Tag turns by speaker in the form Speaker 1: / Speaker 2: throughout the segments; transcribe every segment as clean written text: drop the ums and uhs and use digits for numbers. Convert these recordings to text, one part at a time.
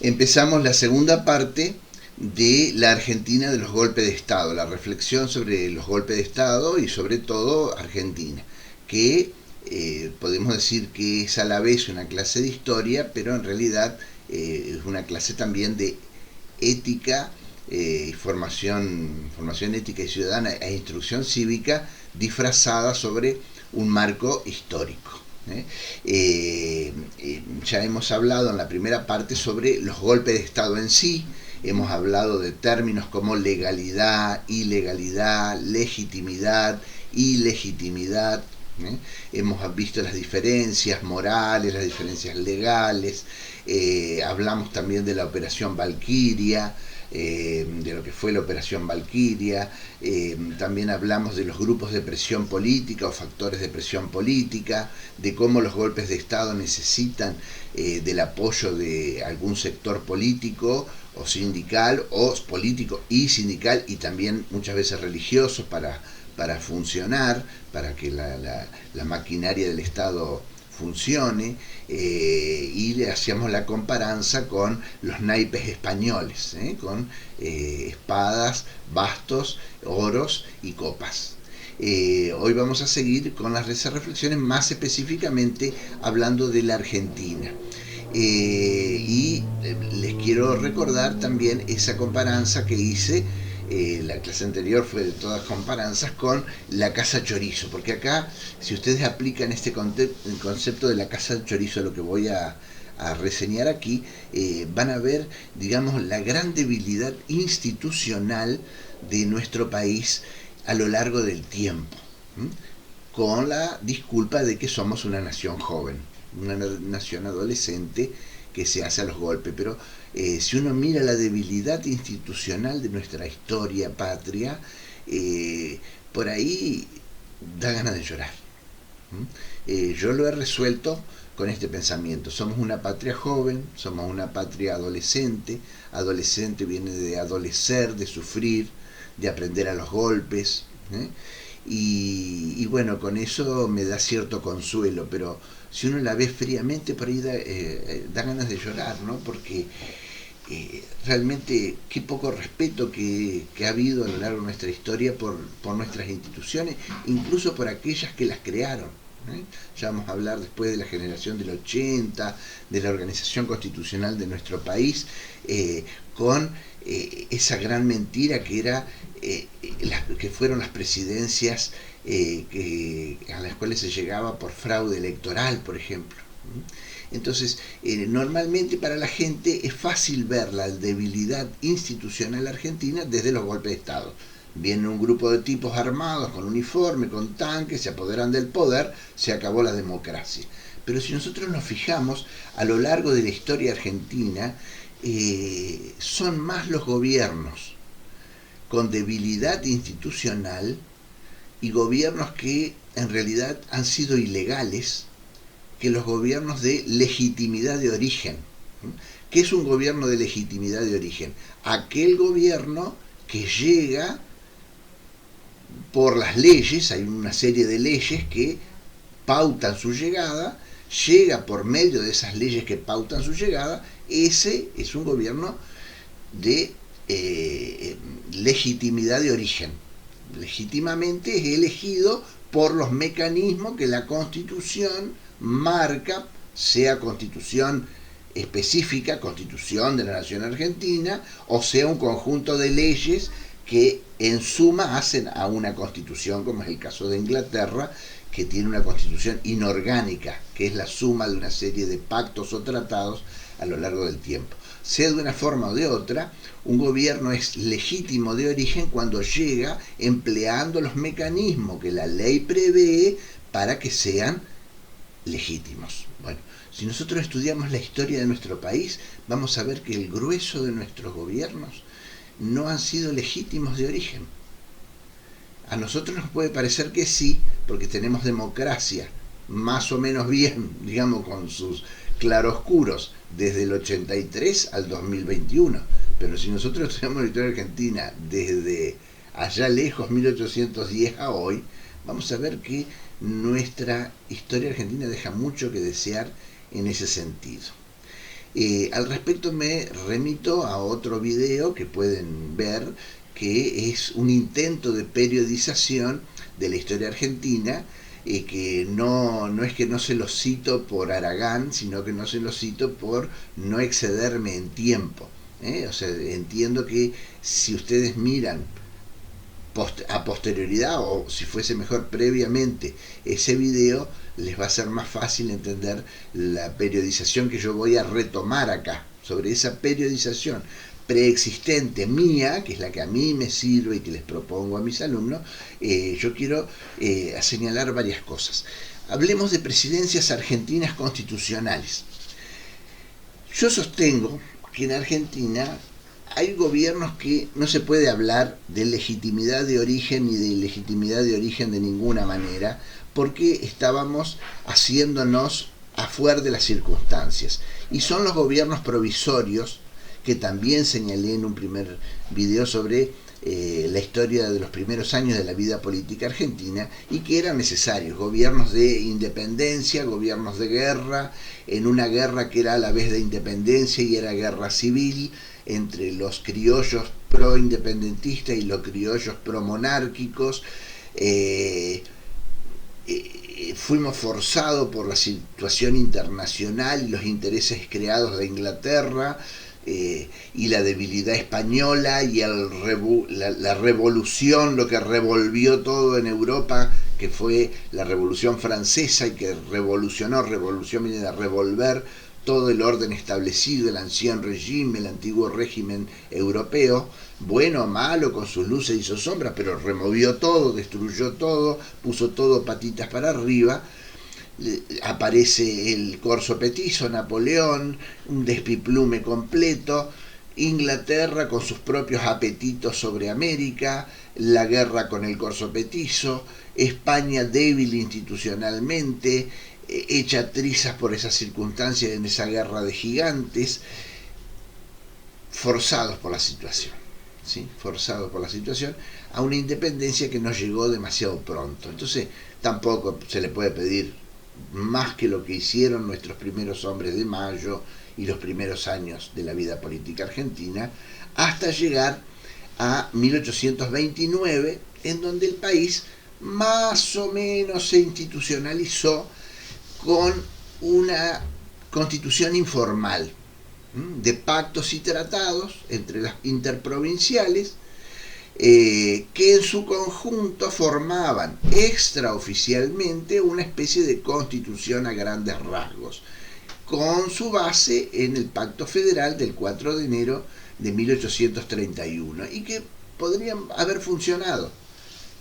Speaker 1: Empezamos la segunda parte de la Argentina de los golpes de Estado, la reflexión sobre los golpes de Estado y sobre todo Argentina, que podemos decir que es a la vez una clase de historia, pero en realidad es una clase también de ética, formación ética y ciudadana e instrucción cívica disfrazada sobre un marco histórico. Ya hemos hablado en la primera parte sobre los golpes de Estado en sí, hemos hablado de términos como legalidad, ilegalidad, legitimidad, ilegitimidad. Hemos visto las diferencias morales, las diferencias legales, hablamos también de la Operación Valquiria, de lo que fue la Operación Valquiria, también hablamos de los grupos de presión política o factores de presión política, de cómo los golpes de Estado necesitan del apoyo de algún sector político o sindical, o político y sindical, y también muchas veces religioso para funcionar, para que la maquinaria del Estado funcione, y le hacíamos la comparanza con los naipes españoles, con espadas, bastos, oros y copas. Hoy vamos a seguir con las reflexiones, más específicamente hablando de la Argentina. Y les quiero recordar también esa comparanza que hice. La clase anterior fue de todas comparanzas con la casa chorizo, porque acá, si ustedes aplican este concepto de la casa chorizo, lo que voy a reseñar aquí, van a ver, digamos, la gran debilidad institucional de nuestro país a lo largo del tiempo, con la disculpa de que somos una nación joven, una nación adolescente que se hace a los golpes, pero si uno mira la debilidad institucional de nuestra historia patria, por ahí da ganas de llorar. Yo lo he resuelto con este pensamiento: somos una patria joven, somos una patria adolescente. Adolescente viene de adolecer, de sufrir, de aprender a los golpes, y bueno, con eso me da cierto consuelo, pero si uno la ve fríamente, por ahí da ganas de llorar, ¿no? Porque realmente qué poco respeto que ha habido a lo largo de nuestra historia por nuestras instituciones, incluso por aquellas que las crearon. Ya vamos a hablar después de la generación del 80, de la organización constitucional de nuestro país, con esa gran mentira que era que fueron las presidencias a las cuales se llegaba por fraude electoral, por ejemplo. Entonces, normalmente para la gente es fácil ver la debilidad institucional argentina desde los golpes de Estado. Viene un grupo de tipos armados con uniforme, con tanques, se apoderan del poder, se acabó la democracia. Pero si nosotros nos fijamos a lo largo de la historia argentina, son más los gobiernos con debilidad institucional y gobiernos que en realidad han sido ilegales que los gobiernos de legitimidad de origen. ¿Qué es un gobierno de legitimidad de origen? Aquel gobierno que llega por las leyes, hay una serie de leyes que pautan su llegada, llega por medio de esas leyes que pautan su llegada. Ese es un gobierno de legitimidad de origen. Legítimamente es elegido por los mecanismos que la Constitución marca, sea Constitución específica, Constitución de la Nación Argentina, o sea un conjunto de leyes que en suma hacen a una Constitución, como es el caso de Inglaterra, que tiene una Constitución inorgánica, que es la suma de una serie de pactos o tratados a lo largo del tiempo. Sea de una forma o de otra, un gobierno es legítimo de origen cuando llega empleando los mecanismos que la ley prevé para que sean legítimos. Bueno, si nosotros estudiamos la historia de nuestro país, vamos a ver que el grueso de nuestros gobiernos no han sido legítimos de origen. A nosotros nos puede parecer que sí, porque tenemos democracia más o menos bien, digamos, con sus claroscuros, desde el 83 al 2021. Pero si nosotros estudiamos la historia argentina desde allá lejos, 1810 a hoy, vamos a ver que nuestra historia argentina deja mucho que desear en ese sentido. Al respecto me remito a otro video que pueden ver, que es un intento de periodización de la historia argentina, que no es que no se lo cito por Aragán, sino que no se lo cito por no excederme en tiempo. O sea, entiendo que si ustedes miran a posterioridad, o si fuese mejor previamente, ese video, les va a ser más fácil entender la periodización que yo voy a retomar acá. Sobre esa periodización preexistente mía, que es la que a mí me sirve y que les propongo a mis alumnos, yo quiero señalar varias cosas. Hablemos de presidencias argentinas constitucionales. Yo sostengo que en Argentina hay gobiernos que no se puede hablar de legitimidad de origen ni de ilegitimidad de origen de ninguna manera, porque estábamos haciéndonos afuera de las circunstancias. Y son los gobiernos provisorios, que también señalé en un primer video sobre la historia de los primeros años de la vida política argentina, y que eran necesarios, gobiernos de independencia, gobiernos de guerra, en una guerra que era a la vez de independencia y era guerra civil, entre los criollos pro-independentistas y los criollos pro-monárquicos. Fuimos forzados por la situación internacional y los intereses creados de Inglaterra, y la debilidad española y la revolución, lo que revolvió todo en Europa, que fue la Revolución Francesa, y que revolución viene de revolver todo el orden establecido, el ancien régime, el antiguo régimen europeo, bueno o malo, con sus luces y sus sombras, pero removió todo, destruyó todo, puso todo patitas para arriba. Aparece el corso petizo, Napoleón, un despiplume completo, Inglaterra con sus propios apetitos sobre América, la guerra con el corso petizo, España débil institucionalmente, hecha trizas por esas circunstancias en esa guerra de gigantes, forzados por la situación, ¿sí? Forzados por la situación a una independencia que nos llegó demasiado pronto. Entonces tampoco se le puede pedir más que lo que hicieron nuestros primeros hombres de Mayo y los primeros años de la vida política argentina, hasta llegar a 1829, en donde el país más o menos se institucionalizó con una constitución informal, de pactos y tratados entre las interprovinciales, que en su conjunto formaban extraoficialmente una especie de constitución a grandes rasgos, con su base en el Pacto Federal del 4 de enero de 1831, y que podrían haber funcionado.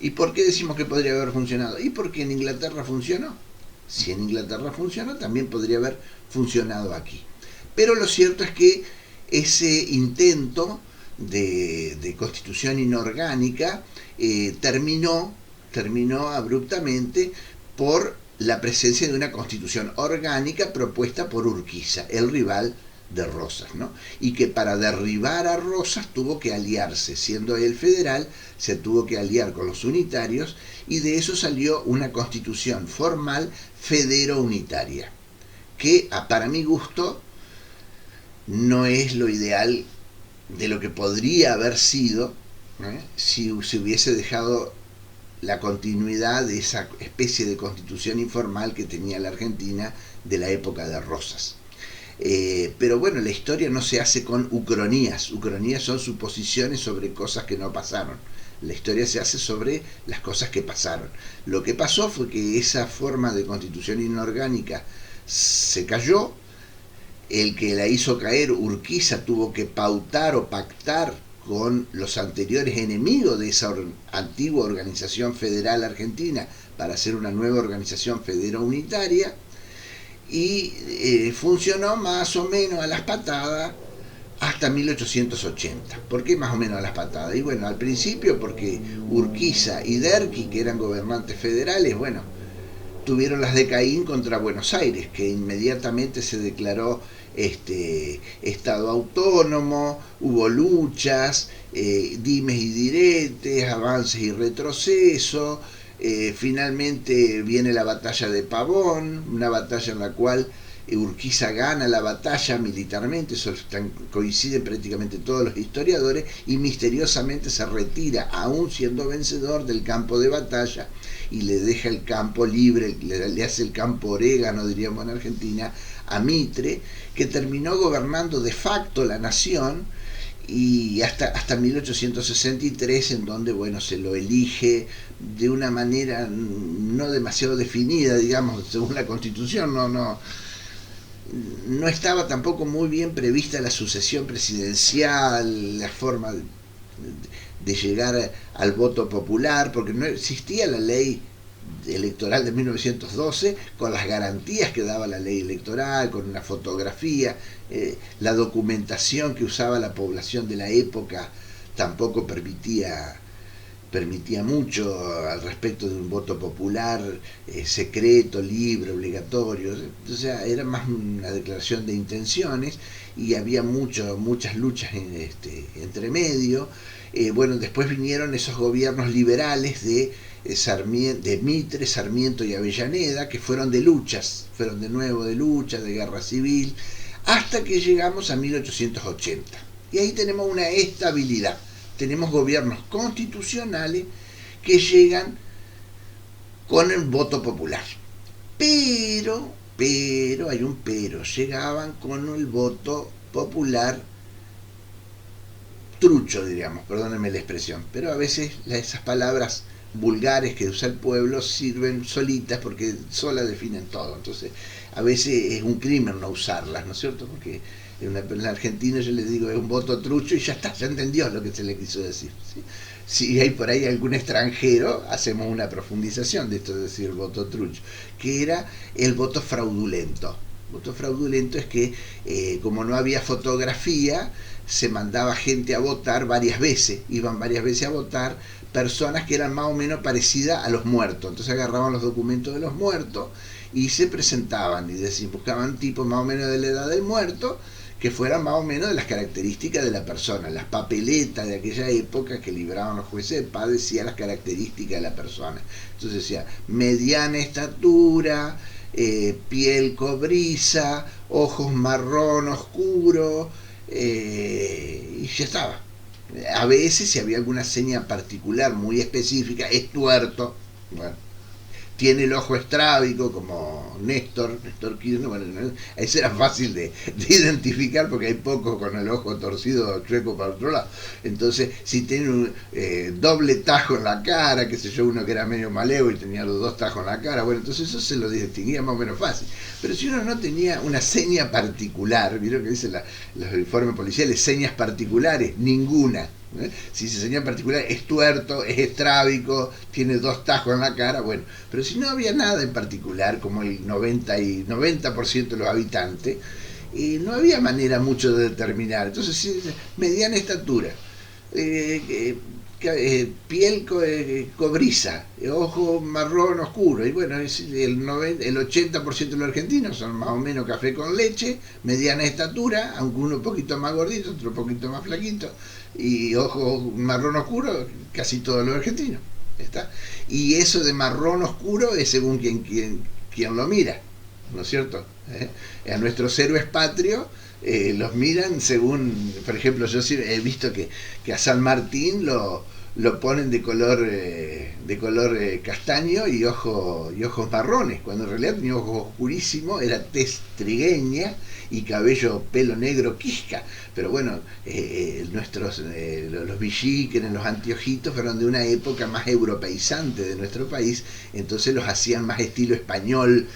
Speaker 1: ¿Y por qué decimos que podría haber funcionado? Y porque en Inglaterra funcionó. Si en Inglaterra funcionó, también podría haber funcionado aquí. Pero lo cierto es que ese intento de constitución inorgánica terminó abruptamente por la presencia de una constitución orgánica propuesta por Urquiza, el rival de Rosas, ¿no? Y que para derribar a Rosas tuvo que aliarse, siendo él federal, se tuvo que aliar con los unitarios, y de eso salió una constitución formal federo-unitaria, que para mi gusto no es lo ideal de lo que podría haber sido, si se hubiese dejado la continuidad de esa especie de constitución informal que tenía la Argentina de la época de Rosas. Pero bueno, la historia no se hace con ucronías. Ucronías son suposiciones sobre cosas que no pasaron. La historia se hace sobre las cosas que pasaron. Lo que pasó fue que esa forma de constitución inorgánica se cayó. El que la hizo caer, Urquiza, tuvo que pautar o pactar con los anteriores enemigos de esa antigua organización federal argentina para hacer una nueva organización federo-unitaria, y funcionó más o menos a las patadas hasta 1880. ¿Por qué más o menos a las patadas? Y bueno, al principio porque Urquiza y Derqui, que eran gobernantes federales, bueno, tuvieron las de Caín contra Buenos Aires, que inmediatamente se declaró estado autónomo, hubo luchas, dimes y diretes, avances y retrocesos. Finalmente viene la batalla de Pavón, una batalla en la cual Urquiza gana la batalla militarmente, eso coinciden prácticamente todos los historiadores, y misteriosamente se retira, aún siendo vencedor, del campo de batalla y le deja el campo libre, le hace el campo orégano, diríamos en Argentina, a Mitre, que terminó gobernando de facto la nación y hasta 1863, en donde bueno, se lo elige de una manera no demasiado definida, digamos, según la Constitución. No estaba tampoco muy bien prevista la sucesión presidencial, la forma de llegar al voto popular, porque no existía la ley electoral de 1912 con las garantías que daba la ley electoral, con una fotografía, la documentación que usaba la población de la época tampoco permitía mucho al respecto de un voto popular secreto, libre, obligatorio. O sea, era más una declaración de intenciones y había muchas luchas entre medio. Bueno, después vinieron esos gobiernos liberales de Mitre, Sarmiento y Avellaneda, que fueron de luchas, fueron de nuevo de lucha, de guerra civil, hasta que llegamos a 1880. Y ahí tenemos una estabilidad. Tenemos gobiernos constitucionales que llegan con el voto popular. Pero, hay un pero, llegaban con el voto popular trucho, diríamos, perdónenme la expresión, pero a veces esas palabras vulgares que usa el pueblo sirven solitas porque solas definen todo. Entonces, a veces es un crimen no usarlas, ¿no es cierto? Porque en Argentina yo les digo es un voto trucho y ya está, ya entendió lo que se le quiso decir, ¿sí? Si hay por ahí algún extranjero, hacemos una profundización de esto de decir voto trucho, que era el voto fraudulento. Voto fraudulento es que como no había fotografía, se mandaba gente a votar varias veces, iban varias veces a votar personas que eran más o menos parecidas a los muertos. Entonces agarraban los documentos de los muertos y se presentaban y buscaban tipos más o menos de la edad del muerto que fueran más o menos de las características de la persona. Las papeletas de aquella época que libraban los jueces de paz decían las características de la persona. Entonces decía mediana estatura, piel cobriza, ojos marrón oscuro, y ya estaba. A veces, si había alguna seña particular muy específica, es tuerto, bueno, tiene el ojo estrábico, como Néstor Kirchner, bueno, eso era fácil de identificar porque hay pocos con el ojo torcido chueco para otro lado. Entonces, si tiene un doble tajo en la cara, qué sé yo, uno que era medio maleo y tenía los dos tajos en la cara, bueno, entonces eso se lo distinguía más o menos fácil. Pero si uno no tenía una seña particular, ¿vieron que dicen los informes policiales, señas particulares? Ninguna. Si se señala en particular es tuerto, es estrábico, tiene dos tajos en la cara, bueno, pero si no había nada en particular, como el 90% de los habitantes, no había manera mucho de determinar. Entonces, si mediana estatura, piel cobriza, ojo marrón oscuro, y bueno, el 80% de los argentinos son más o menos café con leche, mediana estatura, aunque uno un poquito más gordito, otro un poquito más flaquito, y ojo marrón oscuro, casi todos los argentinos. ¿Está? Y eso de marrón oscuro es según quien lo mira, ¿no es cierto? A nuestros héroes patrios los miran según, por ejemplo, yo sí he visto que a San Martín lo ponen de color castaño y ojos marrones, cuando en realidad tenía ojos oscurísimos, era tez trigueña y pelo negro quisca. Pero bueno, los villiques, los anteojitos fueron de una época más europeizante de nuestro país, entonces los hacían más estilo español,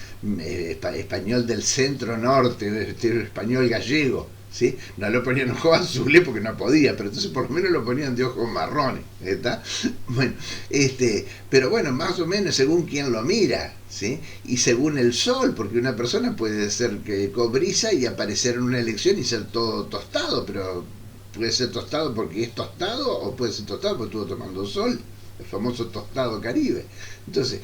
Speaker 1: español del centro norte, estilo español gallego. ¿Sí? No lo ponían ojos azules porque no podía, pero entonces por lo menos lo ponían de ojos marrones, ¿está? Bueno, pero bueno, más o menos según quien lo mira, ¿sí? Y según el sol, porque una persona puede ser cobriza y aparecer en una elección y ser todo tostado, pero puede ser tostado porque es tostado o puede ser tostado porque estuvo tomando sol, el famoso tostado caribe. Entonces,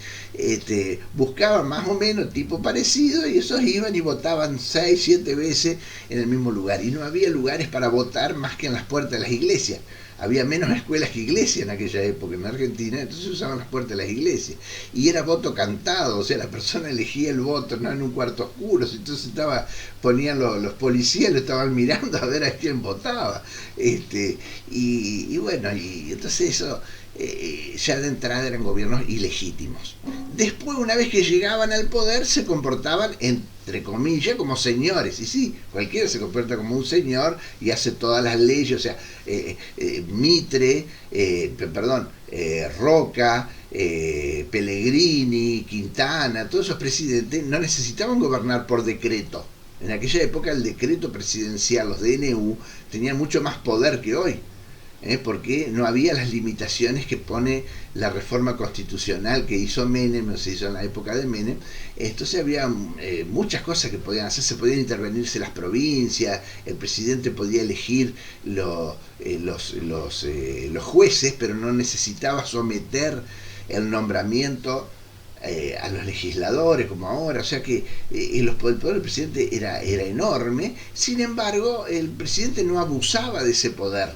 Speaker 1: buscaban más o menos tipo parecido y esos iban y votaban 6, 7 veces en el mismo lugar. Y no había lugares para votar más que en las puertas de las iglesias. había menos escuelas que iglesias en aquella época en Argentina, entonces usaban las puertas de las iglesias. Y era voto cantado, o sea, la persona elegía el voto, no en un cuarto oscuro, entonces ponían los policías, lo estaban mirando a ver a quién votaba. Y bueno, y entonces eso, ya de entrada eran gobiernos ilegítimos. Después, una vez que llegaban al poder, se comportaban, entre comillas, como señores. Y sí, cualquiera se comporta como un señor y hace todas las leyes. O sea, Mitre, Roca, Pellegrini, Quintana, todos esos presidentes no necesitaban gobernar por decreto. En aquella época el decreto presidencial, los DNU, tenían mucho más poder que hoy. Porque no había las limitaciones que pone la reforma constitucional que hizo Menem, se hizo en la época de Menem. Entonces había muchas cosas que podían hacer, se podían intervenirse las provincias, el presidente podía elegir los jueces, pero no necesitaba someter el nombramiento a los legisladores como ahora, o sea que el poder del presidente era enorme. Sin embargo, el presidente no abusaba de ese poder.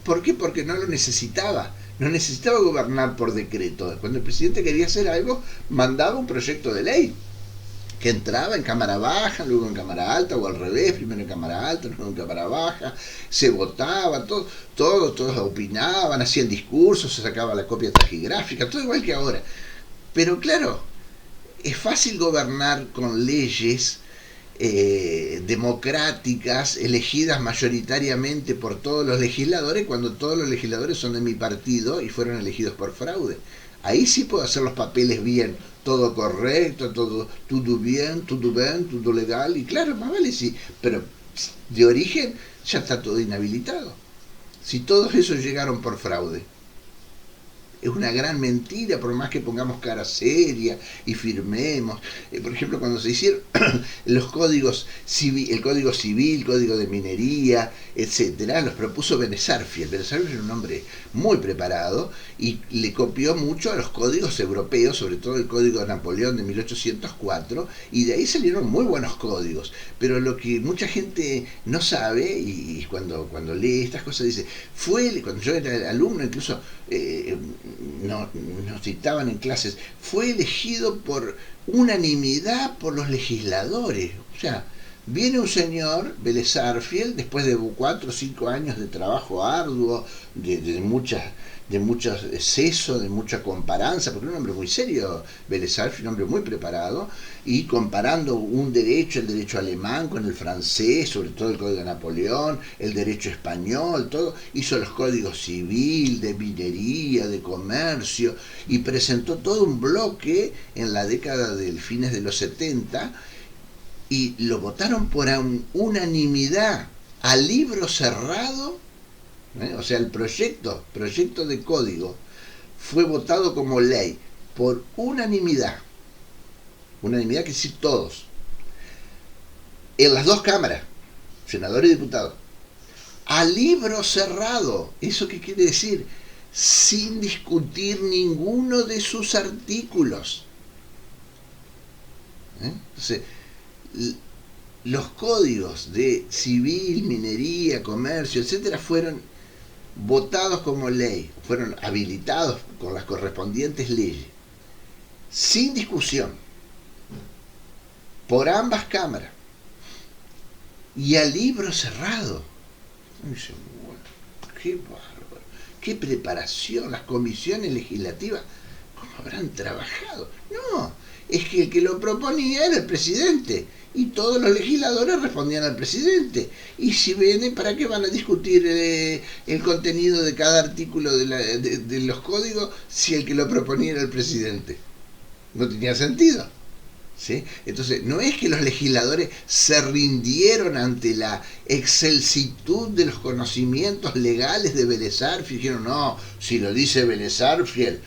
Speaker 1: ¿Por qué? Porque no lo necesitaba. No necesitaba gobernar por decreto. Cuando el presidente quería hacer algo, mandaba un proyecto de ley que entraba en cámara baja, luego en cámara alta, o al revés, primero en cámara alta, luego en cámara baja, se votaba, todos opinaban, hacían discursos, se sacaba la copia taquigráfica, todo igual que ahora. Pero claro, es fácil gobernar con leyes democráticas, elegidas mayoritariamente por todos los legisladores, cuando todos los legisladores son de mi partido y fueron elegidos por fraude. Ahí sí puedo hacer los papeles bien, todo correcto, todo bien, todo legal, y claro, más vale sí, pero de origen ya está todo inhabilitado. Si todos esos llegaron por fraude, es una gran mentira, por más que pongamos cara seria y firmemos. Por ejemplo, cuando se hicieron los códigos civil, el código civil, código de minería, etcétera, los propuso Vélez Sarsfield. Vélez Sarsfield era un hombre muy preparado y le copió mucho a los códigos europeos, sobre todo el código de Napoleón de 1804, y de ahí salieron muy buenos códigos. Pero lo que mucha gente no sabe, y cuando lee estas cosas dice, cuando yo era alumno, incluso nos citaban en clases, fue elegido por unanimidad por los legisladores. O sea, viene un señor, Vélez Sarsfield, después de 4 o 5 años de trabajo arduo, de mucho exceso, de mucha comparanza, porque era un hombre muy serio, Vélez Sarsfield, un hombre muy preparado, y comparando el derecho alemán con el francés, sobre todo el código de Napoleón, el derecho español, todo, hizo los códigos civil, de minería, de comercio, y presentó todo un bloque en la década del fines de los 70, y lo votaron por unanimidad, a libro cerrado. O sea, el proyecto de código fue votado como ley por unanimidad. Unanimidad quiere decir todos. En las dos cámaras, senador y diputado. A libro cerrado. ¿Eso qué quiere decir? Sin discutir ninguno de sus artículos. Entonces, los códigos de civil, minería, comercio, etcétera, fueron votados como ley, fueron habilitados con las correspondientes leyes, sin discusión, por ambas cámaras, y a libro cerrado. Qué bárbaro, qué preparación, las comisiones legislativas, ¿cómo habrán trabajado? No, es que el que lo proponía era el presidente, y todos los legisladores respondían al presidente. Y si viene, ¿para qué van a discutir el contenido de cada artículo de los códigos si el que lo proponía era el presidente? No tenía sentido. ¿Sí? Entonces, no es que los legisladores se rindieron ante la excelsitud de los conocimientos legales de Vélez Sarsfield, dijeron, no, si lo dice Vélez Sarsfield,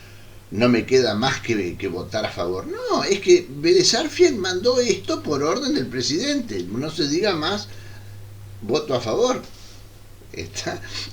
Speaker 1: no me queda más que votar a favor. No, es que Vélez Sarsfield mandó esto por orden del presidente. No se diga más voto a favor.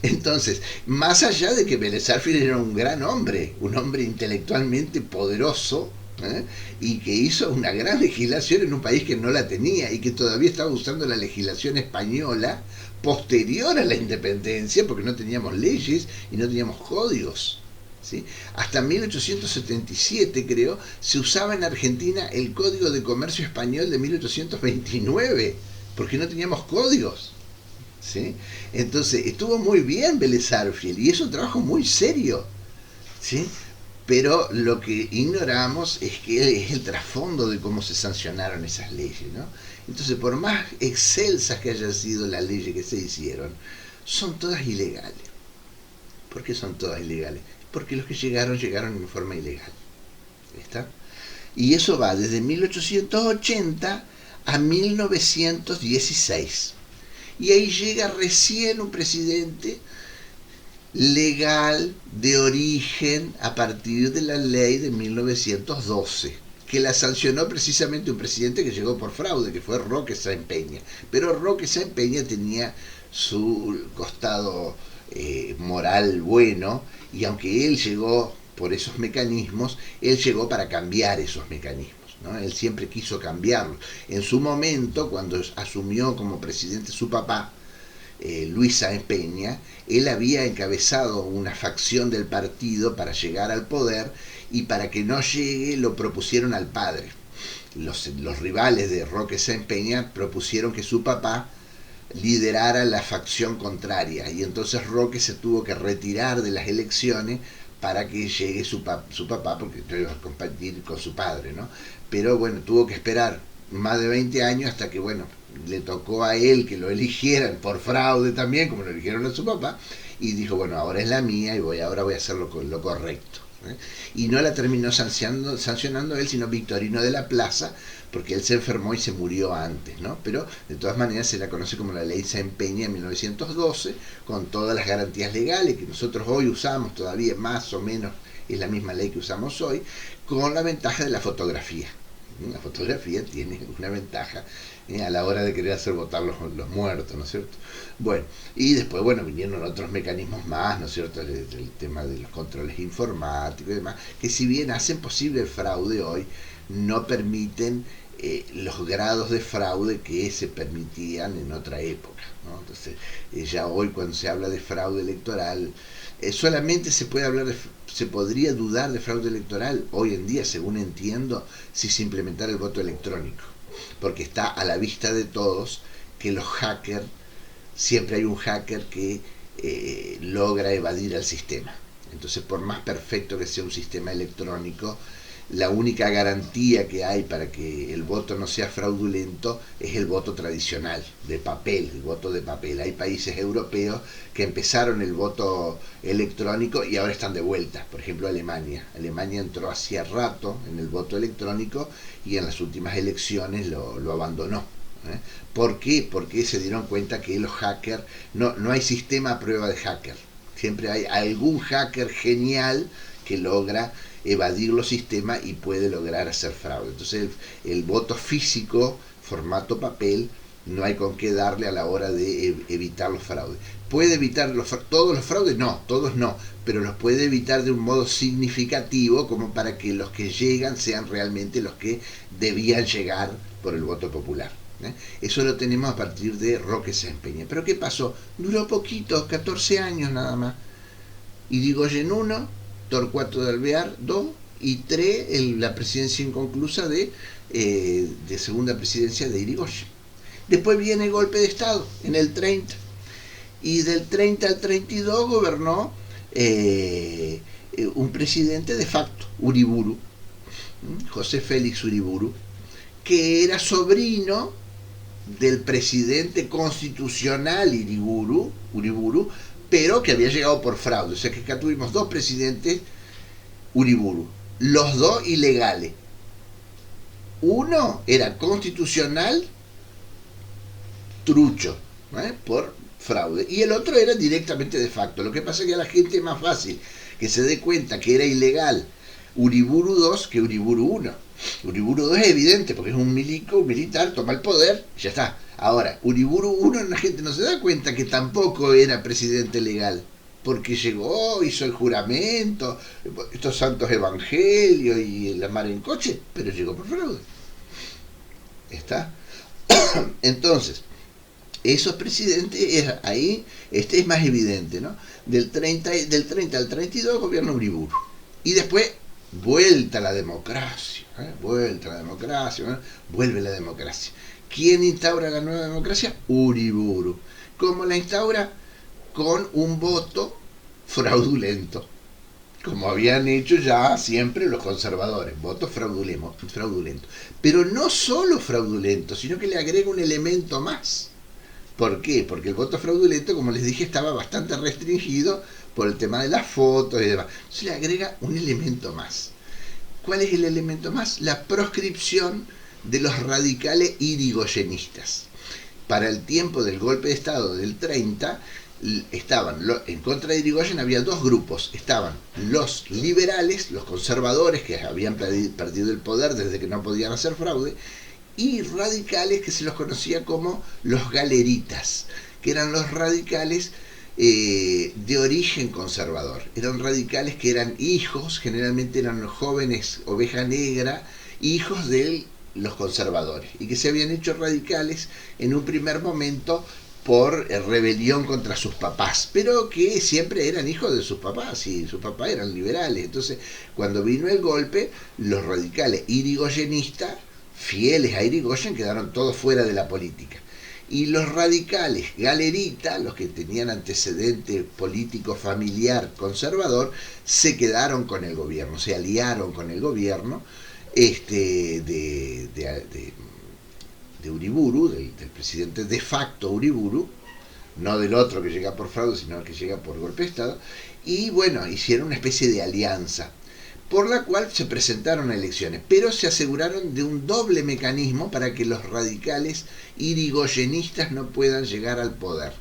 Speaker 1: Entonces, más allá de que Vélez Sarsfield era un gran hombre, un hombre intelectualmente poderoso, ¿eh? Y que hizo una gran legislación en un país que no la tenía y que todavía estaba usando la legislación española posterior a la independencia, porque no teníamos leyes y no teníamos códigos. ¿Sí? Hasta 1877, creo, se usaba en Argentina el Código de Comercio Español de 1829, porque no teníamos códigos. ¿Sí? Entonces, estuvo muy bien Vélez Sarsfield y es un trabajo muy serio. ¿Sí? Pero lo que ignoramos es que es el trasfondo de cómo se sancionaron esas leyes, ¿no? Entonces, por más excelsas que hayan sido las leyes que se hicieron, son todas ilegales. ¿Por qué son todas ilegales? Porque los que llegaron en forma ilegal. ¿Está? Y eso va desde 1880 a 1916. Y ahí llega recién un presidente legal de origen a partir de la ley de 1912, que la sancionó precisamente un presidente que llegó por fraude, que fue Roque Sáenz Peña. Pero Roque Sáenz Peña tenía su costado moral bueno, y aunque él llegó por esos mecanismos, él llegó para cambiar esos mecanismos, ¿no? Él siempre quiso cambiarlos. En su momento, cuando asumió como presidente su papá, Luis Sáenz Peña, él había encabezado una facción del partido para llegar al poder, y para que no llegue lo propusieron al padre. Los rivales de Roque Sáenz Peña propusieron que su papá liderara la facción contraria, y entonces Roque se tuvo que retirar de las elecciones para que llegue su papá, porque iba a competir con su padre, ¿no? Pero bueno, tuvo que esperar más de 20 años hasta que, bueno, le tocó a él que lo eligieran por fraude también, como lo eligieron a su papá, y dijo, bueno, ahora es la mía y ahora voy a hacer lo correcto. Y no la terminó sancionando él, sino Victorino de la Plaza, porque él se enfermó y se murió antes, ¿no? Pero de todas maneras se la conoce como la ley Sáenz Peña en 1912, con todas las garantías legales que nosotros hoy usamos todavía, más o menos es la misma ley que usamos hoy, con la ventaja de la fotografía. La fotografía tiene una ventaja a la hora de querer hacer votar los muertos, ¿no es cierto? Bueno, y después, bueno, vinieron otros mecanismos más, ¿no es cierto? El tema de los controles informáticos y demás, que si bien hacen posible el fraude hoy, no permiten los grados de fraude que se permitían en otra época, ¿no? Entonces, ya hoy cuando se habla de fraude electoral, solamente se podría dudar de fraude electoral hoy en día, según entiendo, si se implementara el voto electrónico, porque está a la vista de todos que los hackers, siempre hay un hacker que logra evadir al sistema. Entonces, por más perfecto que sea un sistema electrónico, la única garantía que hay para que el voto no sea fraudulento es el voto tradicional, de papel, el voto de papel. Hay países europeos que empezaron el voto electrónico y ahora están de vuelta. Por ejemplo, Alemania. Alemania entró hacía rato en el voto electrónico y en las últimas elecciones lo abandonó. ¿Por qué? Porque se dieron cuenta que los hackers, no hay sistema a prueba de hacker. Siempre hay algún hacker genial que logra evadir los sistemas y puede lograr hacer fraude. Entonces el voto físico, formato papel, no hay con qué darle a la hora de evitar los fraudes. ¿Puede evitar todos los fraudes? No, todos no, pero los puede evitar de un modo significativo, como para que los que llegan sean realmente los que debían llegar por el voto popular. Eso lo tenemos a partir de Roque Sáenz Peña. ¿Pero qué pasó? Duró poquito, 14 años nada más. Irigoyen 1, Torcuato de Alvear 2 y 3 la presidencia inconclusa de segunda presidencia de Irigoyen. Después viene el golpe de Estado en el 30, y del 30 al 32 gobernó un presidente de facto, Uriburu, José Félix Uriburu, que era sobrino del presidente constitucional Uriburu, pero que había llegado por fraude. O sea que acá tuvimos dos presidentes Uriburu, los dos ilegales. Uno era constitucional, trucho, por fraude, y el otro era directamente de facto. Lo que pasa es que a la gente es más fácil que se dé cuenta que era ilegal Uriburu 2 que Uriburu 1. Uriburu 2 es evidente porque es un militar, toma el poder, ya está. Ahora, Uriburu 1 la gente no se da cuenta que tampoco era presidente legal, porque llegó, hizo el juramento, estos santos evangelios y la mar en coche, pero llegó por fraude. ¿Está? Entonces, esos presidentes, ahí este es más evidente, ¿no? Del 30 al 32 gobierno Uriburu. Y después vuelta a la democracia, vuelta a la democracia, vuelve la democracia. ¿Quién instaura la nueva democracia? Uriburu. ¿Cómo la instaura? Con un voto fraudulento, como habían hecho ya siempre los conservadores, voto fraudulento. Pero no solo fraudulento, sino que le agrega un elemento más. ¿Por qué? Porque el voto fraudulento, como les dije, estaba bastante restringido por el tema de las fotos y demás. Se le agrega un elemento más. ¿Cuál es el elemento más? La proscripción de los radicales irigoyenistas. Para el tiempo del golpe de Estado del 30, estaban en contra de Irigoyen, había dos grupos. Estaban los liberales, los conservadores, que habían perdido el poder desde que no podían hacer fraude, y radicales, que se los conocía como los galeritas, que eran los radicales de origen conservador. Eran radicales que eran hijos, generalmente eran los jóvenes oveja negra, hijos de los conservadores, y que se habían hecho radicales en un primer momento por rebelión contra sus papás, pero que siempre eran hijos de sus papás, y sus papás eran liberales. Entonces, cuando vino el golpe, los radicales irigoyenistas, fieles a Irigoyen, quedaron todos fuera de la política. Y los radicales galeritas, los que tenían antecedente político familiar conservador, se quedaron con el gobierno, se aliaron con el gobierno de Uriburu, del presidente de facto Uriburu, no del otro que llega por fraude, sino el que llega por golpe de Estado. Y bueno, hicieron una especie de alianza, por la cual se presentaron a elecciones, pero se aseguraron de un doble mecanismo para que los radicales irigoyenistas no puedan llegar al poder.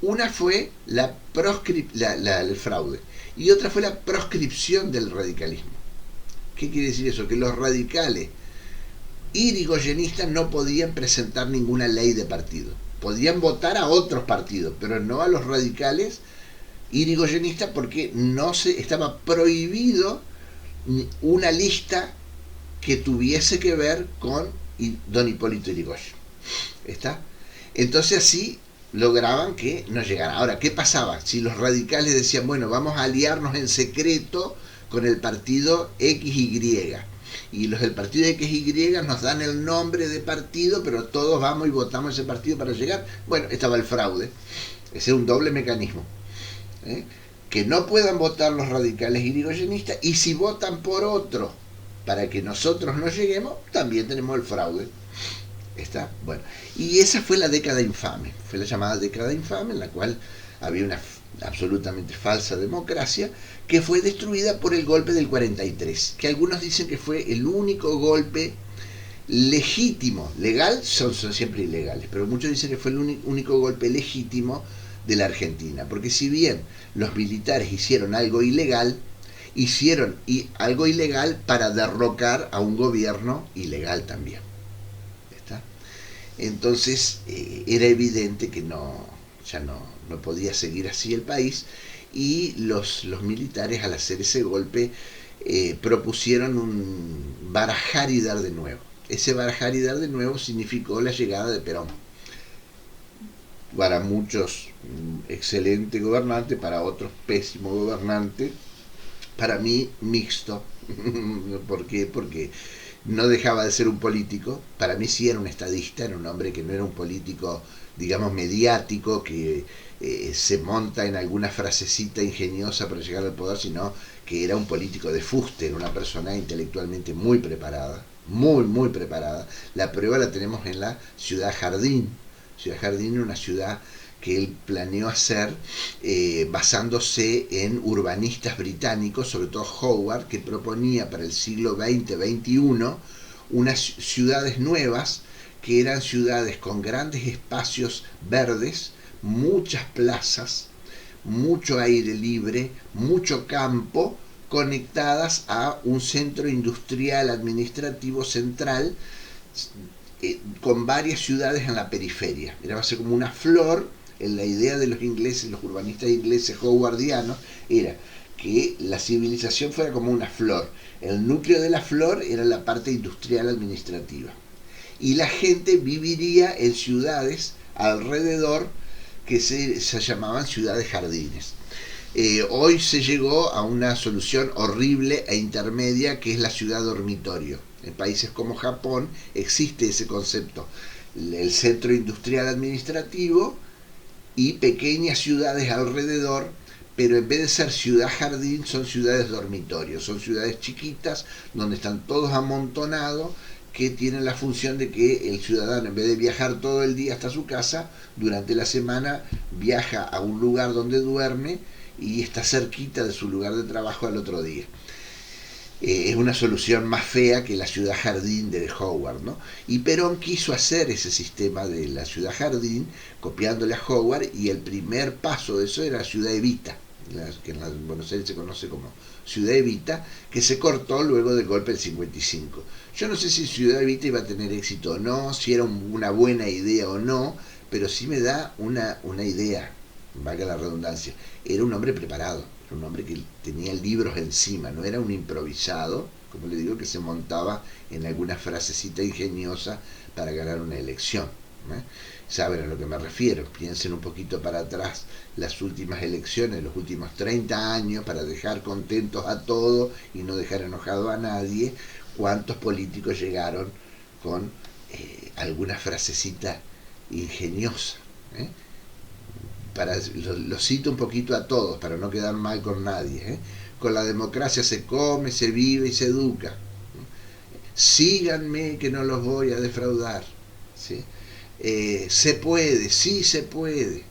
Speaker 1: Una fue el fraude, y otra fue la proscripción del radicalismo. ¿Qué quiere decir eso? Que los radicales irigoyenistas no podían presentar ninguna ley de partido. Podían votar a otros partidos, pero no a los radicales irigoyenistas, porque no estaba prohibido una lista que tuviese que ver con don Hipólito Yrigoyen. ¿Está? Entonces así lograban que no llegara. Ahora, ¿qué pasaba? Si los radicales decían, bueno, vamos a aliarnos en secreto con el partido XY, y los del partido XY nos dan el nombre de partido, pero todos vamos y votamos ese partido para llegar. Bueno, estaba el fraude. Ese es un doble mecanismo. Que no puedan votar los radicales irigoyenistas, y si votan por otro para que nosotros no lleguemos, también tenemos el fraude. ¿Está? Bueno, y esa fue la década infame, fue la llamada década infame, en la cual había una absolutamente falsa democracia, que fue destruida por el golpe del 43, que algunos dicen que fue el único golpe legítimo. Legal son siempre ilegales, pero muchos dicen que fue el único golpe legítimo de la Argentina, porque si bien los militares hicieron algo ilegal para derrocar a un gobierno ilegal también. ¿Está? Entonces era evidente que ya no podía seguir así el país, y los militares, al hacer ese golpe, propusieron un barajar y dar de nuevo. Ese barajar y dar de nuevo significó la llegada de Perón. Para muchos excelente gobernante, para otros pésimo gobernante, para mí mixto. ¿Por qué? Porque no dejaba de ser un político. Para mí sí era un estadista, era un hombre que no era un político, digamos, mediático, que se monta en alguna frasecita ingeniosa para llegar al poder, sino que era un político de fuste, era una persona intelectualmente muy preparada, muy preparada. La prueba la tenemos en la Ciudad Jardín. Ciudad Jardín era una ciudad que él planeó hacer basándose en urbanistas británicos, sobre todo Howard, que proponía para el siglo XX-XXI unas ciudades nuevas, que eran ciudades con grandes espacios verdes, muchas plazas, mucho aire libre, mucho campo, conectadas a un centro industrial administrativo central, con varias ciudades en la periferia. Era base como una flor la idea de los ingleses, los urbanistas ingleses howardianos, era que la civilización fuera como una flor. El núcleo de la flor era la parte industrial administrativa. Y la gente viviría en ciudades alrededor que se llamaban ciudades jardines. Hoy se llegó a una solución horrible e intermedia, que es la ciudad dormitorio. En países como Japón existe ese concepto. El centro industrial administrativo y pequeñas ciudades alrededor, pero en vez de ser ciudad jardín son ciudades dormitorio, son ciudades chiquitas donde están todos amontonados, que tienen la función de que el ciudadano, en vez de viajar todo el día hasta su casa, durante la semana viaja a un lugar donde duerme y está cerquita de su lugar de trabajo al otro día. Es una solución más fea que la ciudad jardín de Howard, ¿no? Y Perón quiso hacer ese sistema de la ciudad jardín, copiándole a Howard, y el primer paso de eso era la ciudad Evita, que en Buenos Aires se conoce como Ciudad Evita, que se cortó luego del golpe del 55. Yo no sé si Ciudad Evita iba a tener éxito o no, si era una buena idea o no, pero sí me da una idea, valga la redundancia. Era un hombre preparado, era un hombre que tenía libros encima, no era un improvisado, como le digo, que se montaba en alguna frasecita ingeniosa para ganar una elección. Saben a lo que me refiero. Piensen un poquito para atrás las últimas elecciones, los últimos 30 años, para dejar contentos a todos y no dejar enojado a nadie. ¿Cuántos políticos llegaron con alguna frasecita ingeniosa? Lo cito un poquito a todos para no quedar mal con nadie. Con la democracia se come, se vive y se educa. Síganme que no los voy a defraudar. ¿Sí? Se puede, sí se puede.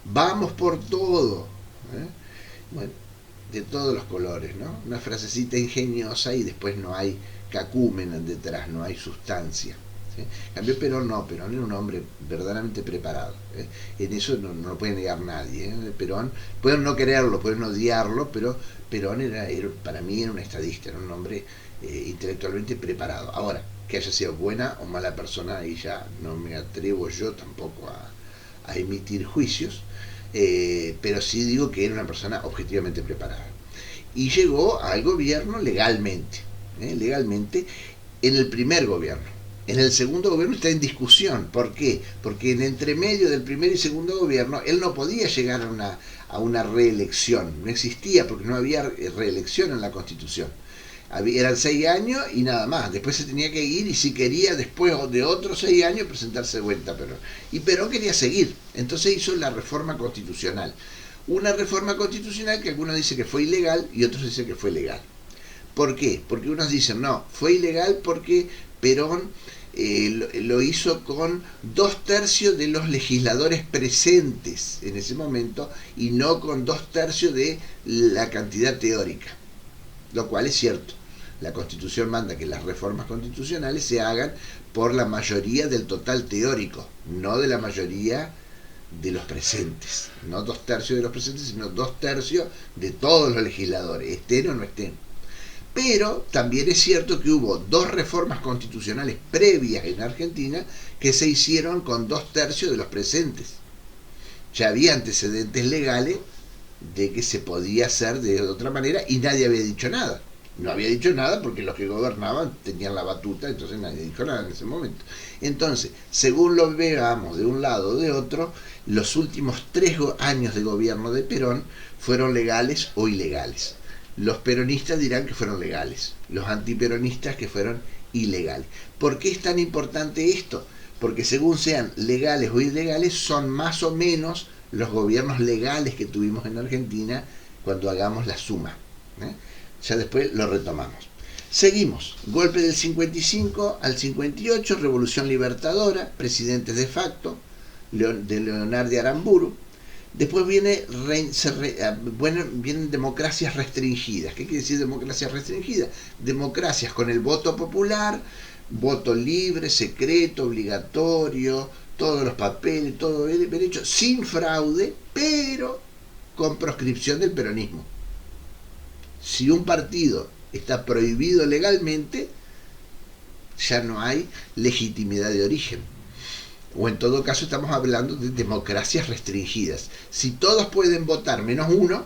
Speaker 1: Vamos por todo. Bueno, de todos los colores, ¿no? Una frasecita ingeniosa y después no hay cacúmenon detrás, no hay sustancia. ¿Sí? En cambio Perón no, Perón era un hombre verdaderamente preparado. En eso no lo puede negar nadie. Perón, pueden no quererlo, pueden odiarlo, pero Perón para mí era un estadista, era un hombre intelectualmente preparado. Ahora, que haya sido buena o mala persona, y ya no me atrevo yo tampoco a emitir juicios, pero sí digo que era una persona objetivamente preparada. Y llegó al gobierno legalmente, en el primer gobierno. En el segundo gobierno está en discusión. ¿Por qué? Porque en entremedio del primer y segundo gobierno él no podía llegar a una reelección. No existía, porque no había reelección en la Constitución. Eran 6 años y nada más. Después se tenía que ir, y si quería después de otros 6 años presentarse de vuelta a Perón. Y Perón quería seguir. Entonces hizo la reforma constitucional. Una reforma constitucional que algunos dicen que fue ilegal y otros dicen que fue legal. ¿Por qué? Porque unos dicen, no, fue ilegal porque Perón lo hizo con 2/3 de los legisladores presentes en ese momento y no con 2/3 de la cantidad teórica, lo cual es cierto. La Constitución manda que las reformas constitucionales se hagan por la mayoría del total teórico, no de la mayoría de los presentes, no 2/3 de los presentes, sino 2/3 de todos los legisladores, estén o no estén. Pero también es cierto que hubo 2 reformas constitucionales previas en Argentina que se hicieron con 2/3 de los presentes. Ya había antecedentes legales de que se podía hacer de otra manera y nadie había dicho nada. No había dicho nada porque los que gobernaban tenían la batuta, entonces nadie dijo nada en ese momento. Entonces, según lo veamos de un lado o de otro, los últimos 3 años de gobierno de Perón fueron legales o ilegales. Los peronistas dirán que fueron legales, los antiperonistas que fueron ilegales. ¿Por qué es tan importante esto? Porque según sean legales o ilegales, son más o menos los gobiernos legales que tuvimos en Argentina cuando hagamos la suma. Ya después lo retomamos. Seguimos. Golpe del 55 al 58, Revolución Libertadora, presidentes de facto, de Leonardo Aramburu. Después vienen democracias restringidas. ¿Qué quiere decir democracias restringidas? Democracias con el voto popular, voto libre, secreto, obligatorio, todos los papeles, todo bien hecho, sin fraude, pero con proscripción del peronismo. Si un partido está prohibido legalmente, ya no hay legitimidad de origen. O en todo caso estamos hablando de democracias restringidas. Si todos pueden votar menos uno,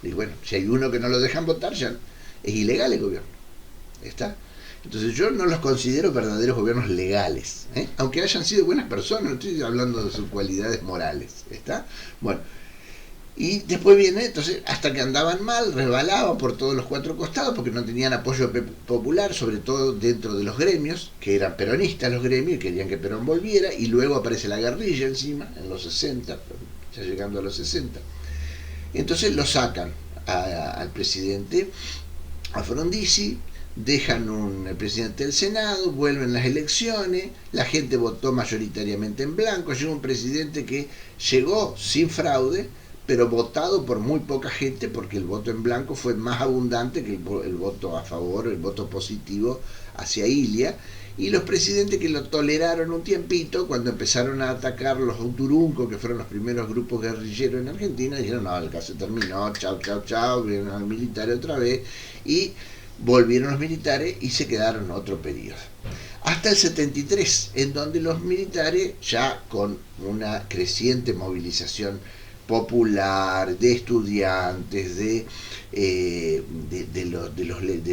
Speaker 1: y bueno, si hay uno que no lo dejan votar, ya es ilegal el gobierno. ¿Está? Entonces yo no los considero verdaderos gobiernos legales, aunque hayan sido buenas personas, no estoy hablando de sus cualidades morales. ¿Está? Bueno, y después viene, entonces, hasta que andaban mal, resbalaban por todos los cuatro costados porque no tenían apoyo popular, sobre todo dentro de los gremios, que eran peronistas los gremios y querían que Perón volviera, y luego aparece la guerrilla encima, en los 60, ya llegando a los 60. Entonces lo sacan al presidente, a Frondizi, dejan el presidente del Senado, vuelven las elecciones, la gente votó mayoritariamente en blanco, llegó un presidente que llegó sin fraude, pero votado por muy poca gente porque el voto en blanco fue más abundante que el voto a favor, el voto positivo hacia Ilia, y los presidentes que lo toleraron un tiempito, cuando empezaron a atacar los Uturunco, que fueron los primeros grupos guerrilleros en Argentina, dijeron, no, el caso terminó, chau, chau, chau, vieron al militar otra vez, y volvieron los militares y se quedaron otro periodo. Hasta el 73, en donde los militares, ya con una creciente movilización popular, de estudiantes, de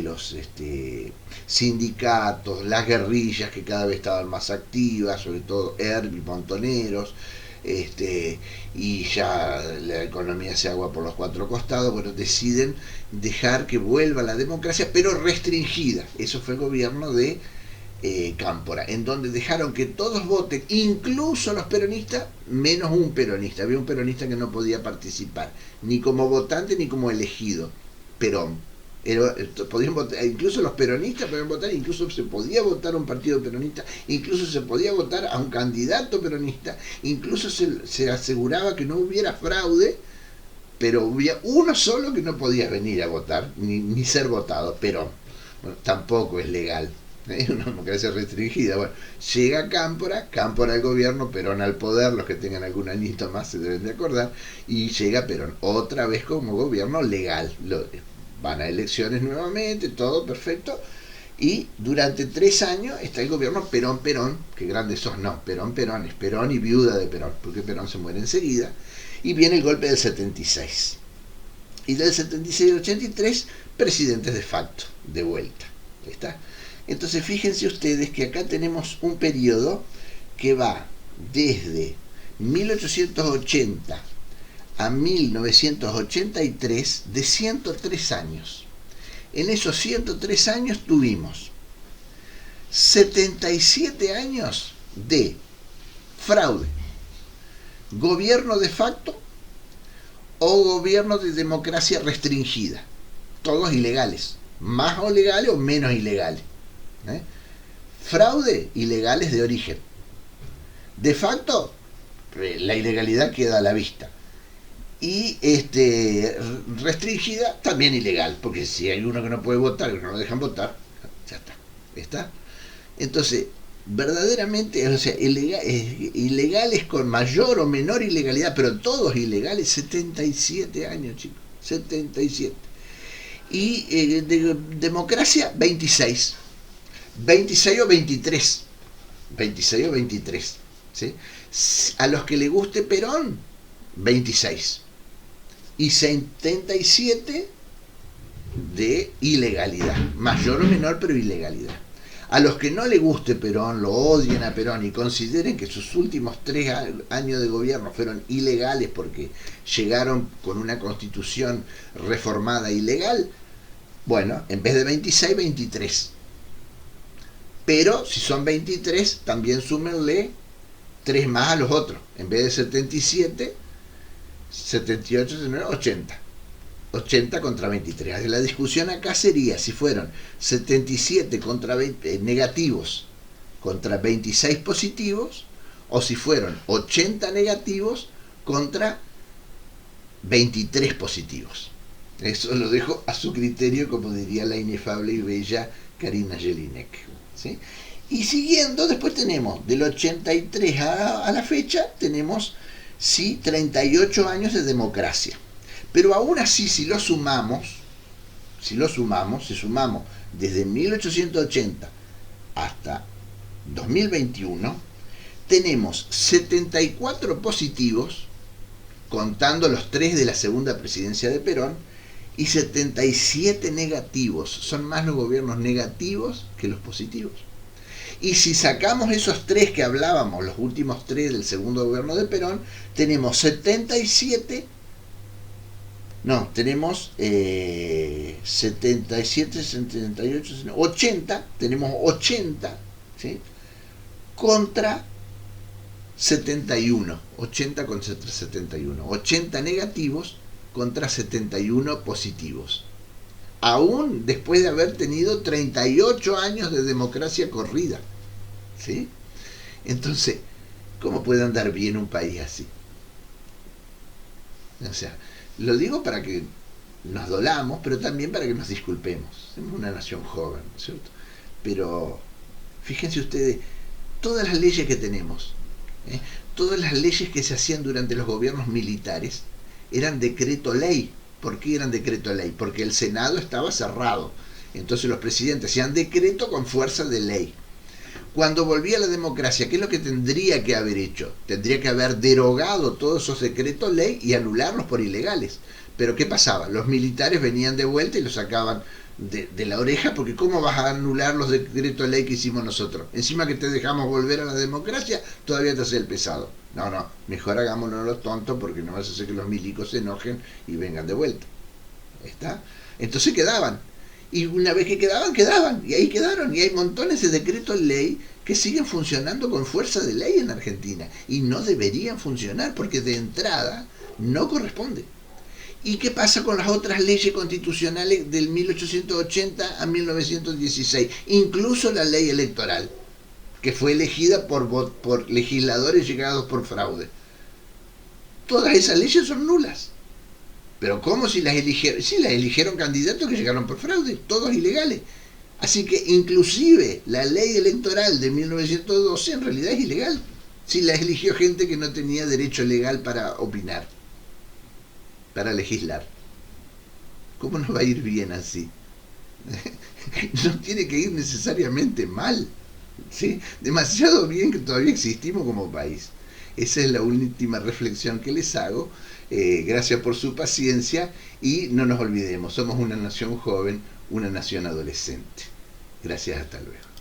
Speaker 1: los sindicatos, las guerrillas que cada vez estaban más activas, sobre todo y montoneros, y ya la economía se agua por los cuatro costados, bueno, deciden dejar que vuelva la democracia, pero restringida. Eso fue el gobierno de Cámpora, en donde dejaron que todos voten, incluso los peronistas, menos un peronista. Había un peronista que no podía participar, ni como votante ni como elegido, Perón. Podían votar, incluso los peronistas podían votar, incluso se podía votar a un partido peronista, incluso se podía votar a un candidato peronista, incluso se aseguraba que no hubiera fraude, pero había uno solo que no podía venir a votar, ni ser votado, Perón. Bueno, tampoco es legal. Una democracia restringida. Bueno, llega Cámpora al gobierno, Perón al poder, los que tengan algún añito más se deben de acordar, y llega Perón otra vez como gobierno legal. Van a elecciones nuevamente, todo perfecto, y durante 3 años está el gobierno Perón, que grandes son, no, Perón, es Perón y viuda de Perón, porque Perón se muere enseguida, y viene el golpe del 76. Y del 76 al 83, presidentes de facto, de vuelta. ¿Está? Entonces fíjense ustedes que acá tenemos un periodo que va desde 1880 a 1983 de 103 años. En esos 103 años tuvimos 77 años de fraude, gobierno de facto o gobierno de democracia restringida, todos ilegales, más o legales o menos ilegales. Fraude, ilegales de origen. De facto, la ilegalidad queda a la vista. Y restringida, también ilegal, porque si hay uno que no puede votar, que no lo dejan votar, ya está. ¿Está? Entonces, verdaderamente, o sea, ilegales con mayor o menor ilegalidad, pero todos ilegales, 77 años, chicos, 77. Y democracia, 26 o 23. 26 o 23. ¿Sí? A los que le guste Perón, 26. Y 77 de ilegalidad. Mayor o menor, pero ilegalidad. A los que no le guste Perón, lo odien a Perón y consideren que sus últimos 3 años de gobierno fueron ilegales porque llegaron con una constitución reformada ilegal, bueno, en vez de 26, 23. Pero si son 23, también súmenle 3 más a los otros. En vez de 77, 78, 79, 80. 80 contra 23. La discusión acá sería si fueron 77 contra 20 negativos contra 26 positivos, o si fueron 80 negativos contra 23 positivos. Eso lo dejo a su criterio, como diría la inefable y bella Karina Jelinek. ¿Sí? Y siguiendo, después tenemos del 83 a la fecha, tenemos sí 38 años de democracia. Pero aún así, si sumamos desde 1880 hasta 2021, tenemos 74 positivos, contando los 3 de la segunda presidencia de Perón, y 77 negativos. Son más los gobiernos negativos que los positivos. Y si sacamos esos 3 que hablábamos, los últimos 3 del segundo gobierno de Perón, tenemos 77, no, tenemos 77, 78, 80, tenemos 80, ¿sí? Contra 71, 80 contra 71, 80 negativos contra 71 positivos. Aún después de haber tenido 38 años de democracia corrida, ¿sí? Entonces, ¿cómo puede andar bien un país así? O sea, lo digo para que nos dolamos, pero también para que nos disculpemos. Somos una nación joven, ¿no es cierto? Pero fíjense ustedes, todas las leyes que tenemos, todas las leyes que se hacían durante los gobiernos militares, eran decreto ley. ¿Por qué eran decreto ley? Porque el Senado estaba cerrado. Entonces los presidentes hacían decreto con fuerza de ley. Cuando volvía la democracia, ¿qué es lo que tendría que haber hecho? Tendría que haber derogado todos esos decretos ley y anularlos por ilegales. Pero ¿qué pasaba? Los militares venían de vuelta y los sacaban de la oreja, porque ¿cómo vas a anular los decretos ley que hicimos nosotros? Encima que te dejamos volver a la democracia, todavía te hace el pesado. No, mejor hagámonos los tontos, porque no vas a hacer que los milicos se enojen y vengan de vuelta. ¿Está? Entonces quedaban. Y una vez que quedaban. Y ahí quedaron. Y hay montones de decretos ley que siguen funcionando con fuerza de ley en Argentina. Y no deberían funcionar, porque de entrada no corresponde. ¿Y qué pasa con las otras leyes constitucionales del 1880 a 1916? Incluso la ley electoral, que fue elegida por legisladores llegados por fraude. Todas esas leyes son nulas. Pero ¿cómo si las eligieron? Sí, las eligieron candidatos que llegaron por fraude, todos ilegales. Así que inclusive la ley electoral de 1912 en realidad es ilegal. Si la eligió gente que no tenía derecho legal para opinar, para legislar. ¿Cómo nos va a ir bien así? No tiene que ir necesariamente mal, ¿sí? Demasiado bien que todavía existimos como país. Esa es la última reflexión que les hago. Gracias por su paciencia y no nos olvidemos, somos una nación joven, una nación adolescente. Gracias, hasta luego.